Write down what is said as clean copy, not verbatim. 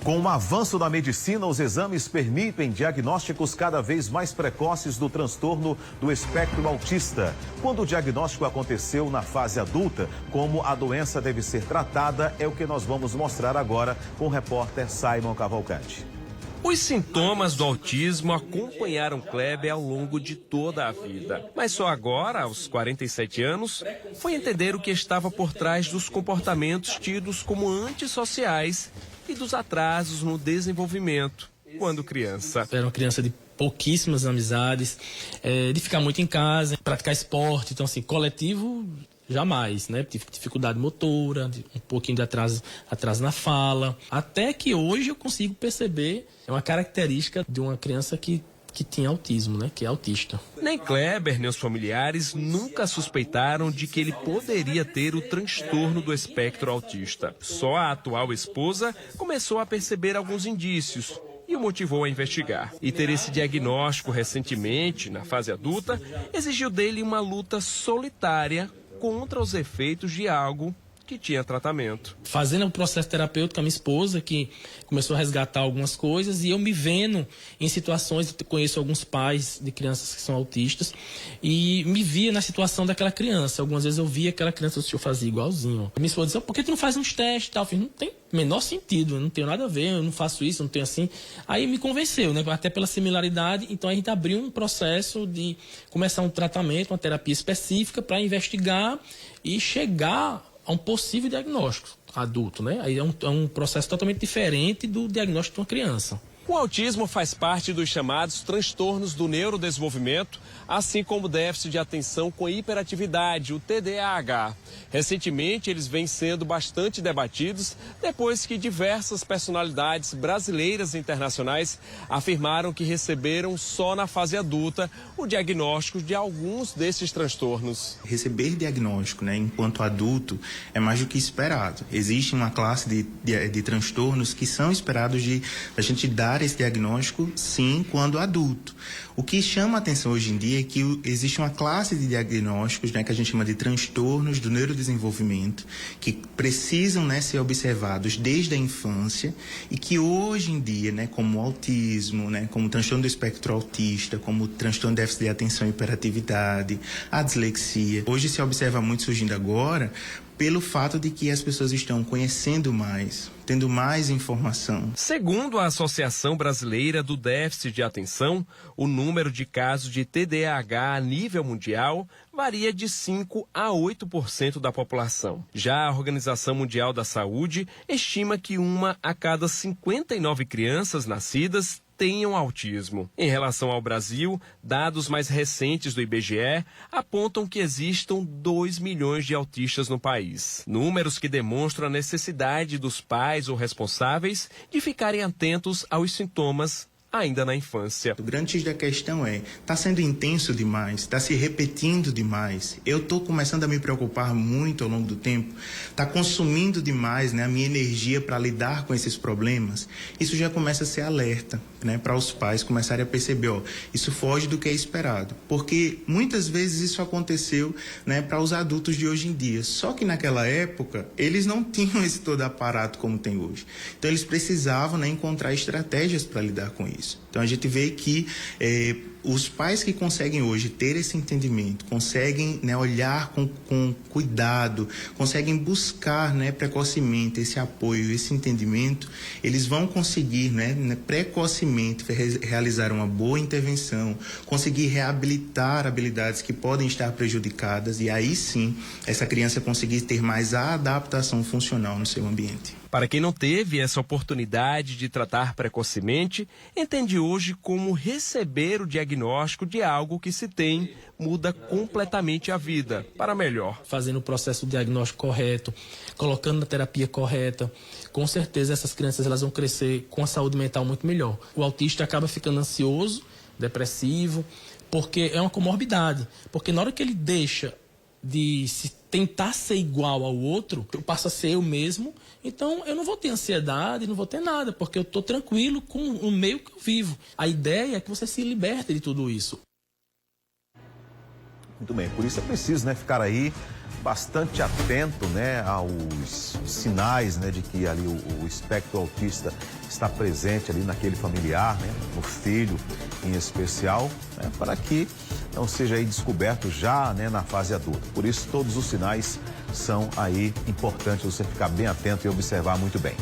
Com o avanço da medicina, os exames permitem diagnósticos cada vez mais precoces do transtorno do espectro autista. Quando o diagnóstico aconteceu na fase adulta, como a doença deve ser tratada, é o que nós vamos mostrar agora com o repórter Simon Cavalcante. Os sintomas do autismo acompanharam Kleber ao longo de toda a vida. Mas só agora, aos 47 anos, foi entender o que estava por trás dos comportamentos tidos como antissociais e dos atrasos no desenvolvimento quando criança. Era uma criança de pouquíssimas amizades, de ficar muito em casa, praticar esporte, então assim, coletivo jamais, né? Tive dificuldade motora, um pouquinho de atraso na fala, até que hoje eu consigo perceber uma característica de uma criança que tinha autismo, né? Que é autista. Nem Kleber, nem os familiares nunca suspeitaram de que ele poderia ter o transtorno do espectro autista. Só a atual esposa começou a perceber alguns indícios e o motivou a investigar. E ter esse diagnóstico recentemente, na fase adulta, exigiu dele uma luta solitária contra os efeitos de algo que tinha tratamento. Fazendo o processo terapêutico, a minha esposa, que começou a resgatar algumas coisas, e eu me vendo em situações, eu conheço alguns pais de crianças que são autistas, e me via na situação daquela criança. Algumas vezes eu via aquela criança, eu fazia igualzinho. A minha esposa dizia, por que tu não faz uns testes e tal? Eu falei, não tem menor sentido, eu não tenho nada a ver, eu não faço isso, não tenho assim. Aí me convenceu, né? Até pela similaridade, então a gente abriu um processo de começar um tratamento, uma terapia específica para investigar e chegar a um possível diagnóstico adulto, né? Aí é um processo totalmente diferente do diagnóstico de uma criança. O autismo faz parte dos chamados transtornos do neurodesenvolvimento, assim como o déficit de atenção com hiperatividade, o TDAH. Recentemente, eles vêm sendo bastante debatidos depois que diversas personalidades brasileiras e internacionais afirmaram que receberam só na fase adulta o diagnóstico de alguns desses transtornos. Receber diagnóstico, né, enquanto adulto é mais do que esperado. Existe uma classe de transtornos que são esperados de a gente dar esse diagnóstico, sim, quando adulto. O que chama a atenção hoje em dia é que existe uma classe de diagnósticos, né, que a gente chama de transtornos do neurodesenvolvimento, que precisam, né, ser observados desde a infância e que hoje em dia, né, como o autismo, né, como o transtorno do espectro autista, como o transtorno de déficit de atenção e hiperatividade, a dislexia, hoje se observa muito surgindo agora pelo fato de que as pessoas estão conhecendo mais, tendo mais informação. Segundo a Associação Brasileira do Déficit de Atenção, o número de casos de TDAH a nível mundial varia de 5% a 8% da população. Já a Organização Mundial da Saúde estima que 1 a cada 59 crianças nascidas tenham autismo. Em relação ao Brasil, dados mais recentes do IBGE apontam que existam 2 milhões de autistas no país. Números que demonstram a necessidade dos pais ou responsáveis de ficarem atentos aos sintomas ainda na infância. O grande X da questão está sendo intenso demais, está se repetindo demais. Eu estou começando a me preocupar muito ao longo do tempo, está consumindo demais, né, a minha energia para lidar com esses problemas. Isso já começa a ser alerta, né, para os pais começarem a perceber, isso foge do que é esperado. Porque muitas vezes isso aconteceu, né, para os adultos de hoje em dia. Só que naquela época, eles não tinham esse todo aparato como tem hoje. Então eles precisavam, né, encontrar estratégias para lidar com isso. Então a gente vê que os pais que conseguem hoje ter esse entendimento, conseguem, né, olhar com cuidado, conseguem buscar, né, precocemente esse apoio, esse entendimento, eles vão conseguir, né, precocemente realizar uma boa intervenção, conseguir reabilitar habilidades que podem estar prejudicadas e aí sim essa criança conseguir ter mais a adaptação funcional no seu ambiente. Para quem não teve essa oportunidade de tratar precocemente, entende hoje como receber o diagnóstico de algo que se tem muda completamente a vida, para melhor. Fazendo o processo do diagnóstico correto, colocando na terapia correta, com certeza essas crianças elas vão crescer com a saúde mental muito melhor. O autista acaba ficando ansioso, depressivo, porque é uma comorbidade. Porque na hora que ele deixa de se tentar ser igual ao outro, eu passo a ser eu mesmo, então eu não vou ter ansiedade, não vou ter nada, porque eu estou tranquilo com o meio que eu vivo. A ideia é que você se liberte de tudo isso. Muito bem, por isso é preciso, né, ficar aí bastante atento, né, aos sinais, né, de que ali o espectro autista estar presente ali naquele familiar, né, no filho em especial, né, para que não seja aí descoberto já, né, na fase adulta. Por isso, todos os sinais são aí importantes você ficar bem atento e observar muito bem.